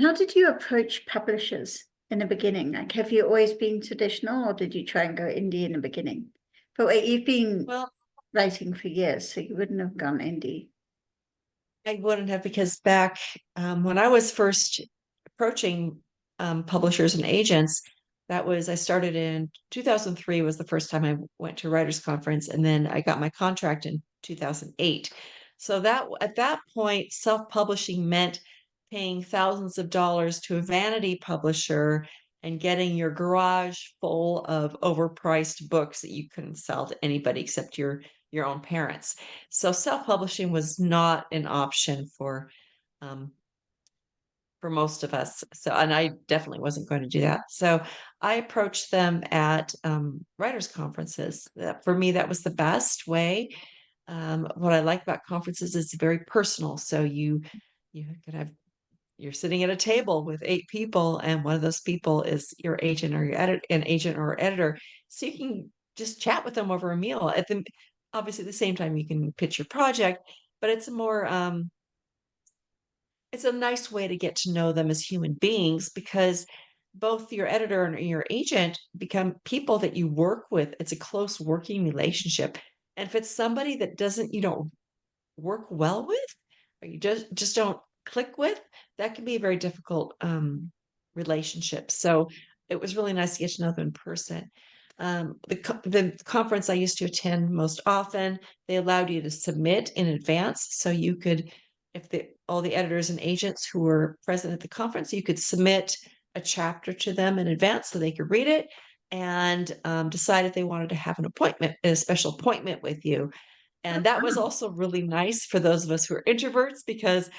How did you approach publishers in the beginning? Like, have you always been traditional, or did you try and go indie in the beginning? But wait, you've been Well, writing for years, so you wouldn't have gone indie. I wouldn't have because back when I was first approaching publishers and agents, I started in 2003 was the first time I went to a writers conference, and then I got my contract in 2008. So that at that point, self-publishing meant paying thousands of dollars to a vanity publisher and getting your garage full of overpriced books that you couldn't sell to anybody except your own parents. So self-publishing was not an option um, for most of us. So, and I definitely wasn't going to do that. So I approached them at writers' conferences. For me, that was the best way. What I like about conferences is very personal. So you could have you're sitting at a table with 8 people, and one of those people is your agent or an agent or editor. So you can just chat with them over a meal. Obviously at the same time you can pitch your project, but it's a nice way to get to know them as human beings because both your editor and your agent become people that you work with. It's a close working relationship. And if it's somebody that doesn't you don't work well with, or you just don't click with, that can be a very difficult relationship. So it was really nice to get to know them in person. The conference I used to attend most often, they allowed you to submit in advance, so you could, if all the editors and agents who were present at the conference, you could submit a chapter to them in advance so they could read it and decide if they wanted to have a special appointment with you. And that was also really nice for those of us who are introverts because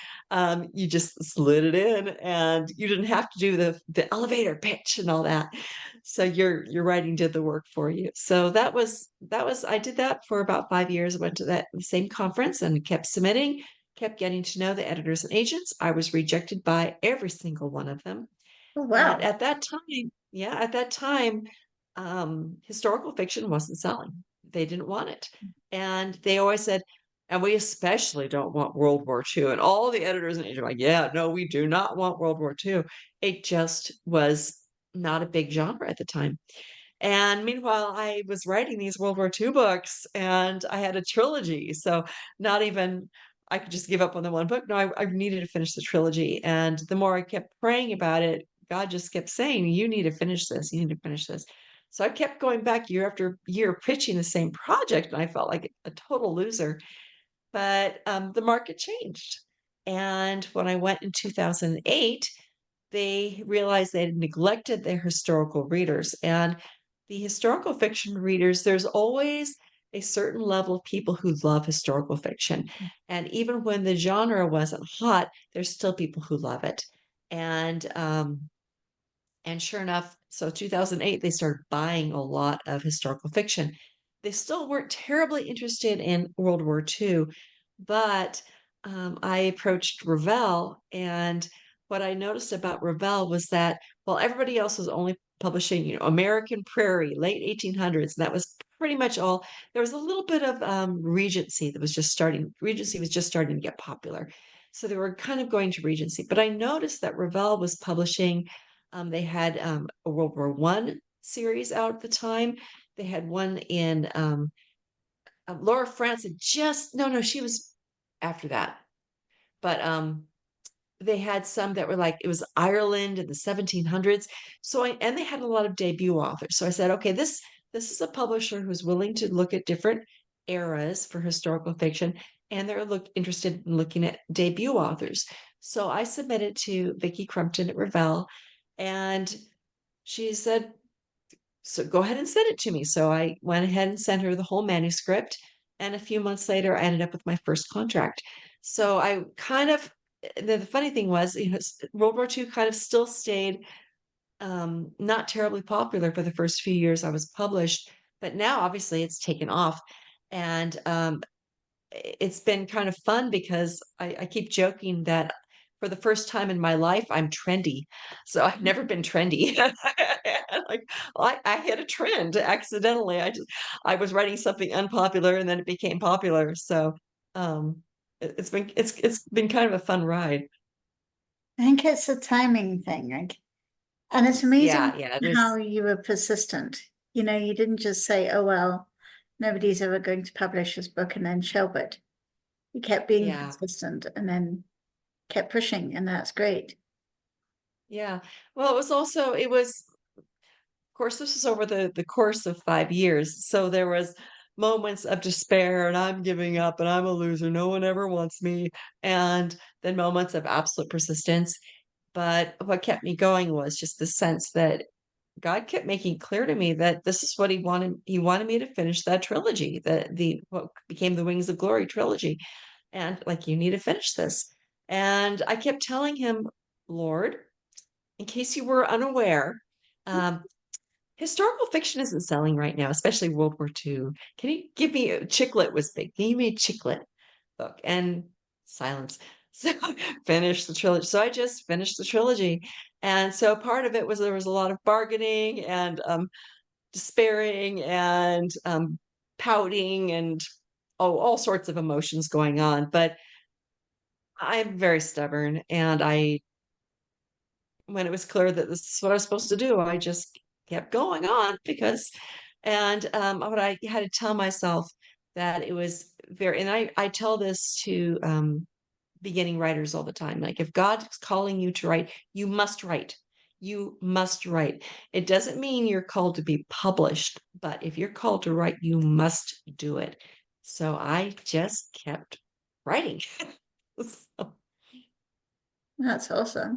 you just slid it in and you didn't have to do the elevator pitch and all that. So your writing did the work for you. So that was I did that for about 5 years. I went to that same conference and kept submitting, kept getting to know the editors and agents. I was rejected by every single one of them. Oh, And wow. at that time, yeah, at that time, historical fiction wasn't selling. They didn't want it. And they always said, and we especially don't want World War II. And all the editors and agents were like, yeah, no, we do not want World War II. It just was not a big genre at the time. And meanwhile, I was writing these World War II books and I had a trilogy. So not even I could just give up on the one book. No, I needed to finish the trilogy. And the more I kept praying about it, God just kept saying, you need to finish this. You need to finish this. So I kept going back year after year pitching the same project. And I felt like a total loser. But the market changed. And when I went in 2008, they realized they had neglected their historical readers. And the historical fiction readers, there's always a certain level of people who love historical fiction. And even when the genre wasn't hot, there's still people who love it. And and sure enough, so 2008, they started buying a lot of historical fiction. They still weren't terribly interested in World War II, but I approached Revell, and what I noticed about Revell was that while everybody else was only publishing, American Prairie, late 1800s, and that was pretty much all. There was a little bit of Regency that was just starting. Regency was just starting to get popular, so they were kind of going to Regency. But I noticed that Revell was publishing. They had a World War One series out at the time. They had one in Laura France had just no, she was after that. But they had some that were like it was Ireland in the 1700s. And they had a lot of debut authors. So I said, okay, this is a publisher who's willing to look at different eras for historical fiction, and they're interested in looking at debut authors. So I submitted to Vicki Crumpton at Revell, and she said, so go ahead and send it to me. So I went ahead and sent her the whole manuscript. And a few months later, I ended up with my first contract. So I kind of, the funny thing was, World War II kind of still stayed not terribly popular for the first few years I was published, but now obviously it's taken off. And it's been kind of fun because I keep joking that for the first time in my life, I'm trendy. So I've never been trendy. Like I hit a trend accidentally. I was writing something unpopular and then it became popular. So it's been kind of a fun ride. I think it's a timing thing, like, and it's Yeah, amazing yeah, how there's you were persistent. You know, you didn't just say, "Oh well, nobody's ever going to publish this book," and then shelve it. You kept being yeah, consistent and then kept pushing, and that's great. yeah. Well, it was of course, this was over the course of 5 years, so there was moments of despair, and I'm giving up, and I'm a loser, no one ever wants me, and then moments of absolute persistence, but what kept me going was just the sense that God kept making clear to me that this is what he wanted me to finish that trilogy, the what became the Wings of Glory trilogy, and, like, "You need to finish this," and I kept telling him, "Lord, in case you were unaware, um, historical fiction isn't selling right now, especially World War II. Can you give me a chick lit was big. Can you give me a chick lit book?" And silence. So finish the trilogy. So I just finished the trilogy. And so part of it was there was a lot of bargaining and despairing and pouting and all sorts of emotions going on. But I'm very stubborn and I when it was clear that this is what I was supposed to do, I just kept going on because what I had to tell myself that it was very and I tell this to, beginning writers all the time, like, if God's calling you to write, you must write. You must write. It doesn't mean you're called to be published, but if you're called to write, you must do it. So I just kept writing. So That's awesome.